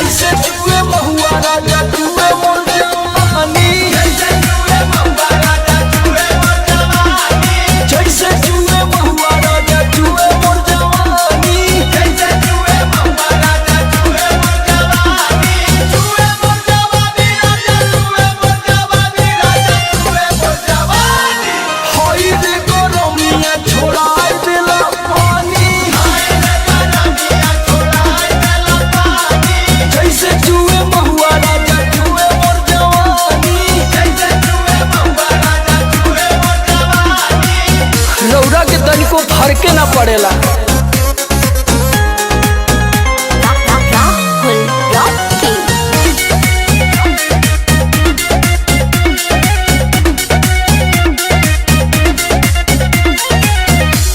जैसे जुए महुआ राजा जुए मोर जवानी, जैसे जुए महुआ राजा जुए मोर जवानी, जैसे जुए महुआ राजा जुए मोर जवानी, जैसे जुए महुआ राजा जुए मोर जवानी, जुए मोर जवानी राजा जुए मोर जवानी, राजा जुए मोर जवानी। होई रे गरमिया छोड़ाई देला पानी, हाय रे गरमिया छोड़ाई देला पानी, जैसे जुए महुआ राजा जुए मोर जवानी, जैसे जुए महुआ राजा जुए मोर जवानी। रौरा के तनिको फरके ना पड़ेला।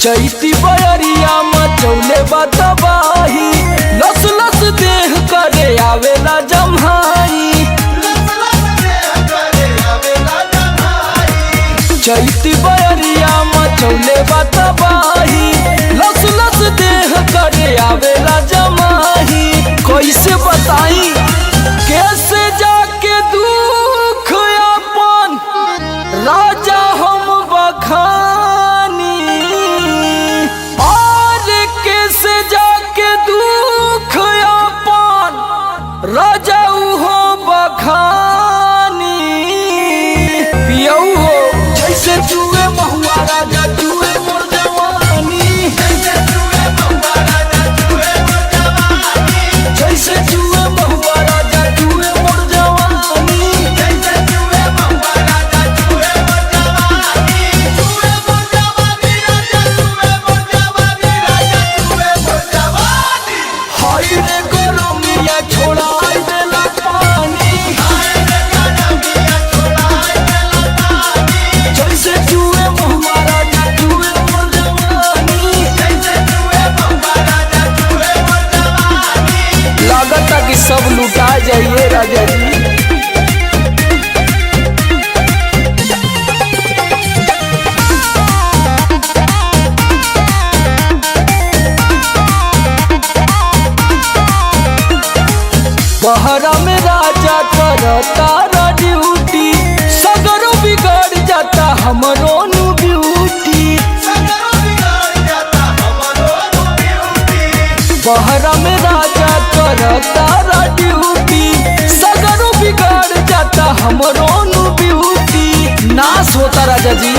चैती बयरिया मचौले बतबाही, लस लस देह करे आवेला जम्हाई, चैती बयरिया मचौले बतबाही, लस लस देह करे आवेला जमाही। कैसे बताई कैसे जाके दुख अपन राजा हम बखानी, और कैसे जाके दुख अपन राजा हो बखानी। पियऊ हो जैसे जुए महुआ राजा जुए मोर जवानी, जैसे जुए महुआ राजा जुए मोर जवानी, जैसे जुए महुआ राजा जुए मोर जवानी, जैसे जुए महुआ राजा जुए मोर जवानी, जुए मोर जवानी राजा जुए मोर जवानी, राजा जुए मोर जवानी। हाय रे गरमिया छोड़ाई देला पानी, हाय रे गरमिया छोड़ाई देला पानी, जैसे जुए महुआ राजा जुए मोर जवानी, जैसे जुए महुआ राजा जुए मोर जवानी। लागता कि सब लुटा जाइए राजा जी। बहरा में राजा करता ड्यूटी, सगरो बिगड़ जाता हमरो नु ब्यूटी, सगरो बिगड़ जाता हमरो नु ब्यूटी। बहरा में राजा करता ड्यूटी, सगरो बिगड़ जाता हमरो नु ब्यूटी। नाश होता राजा जी।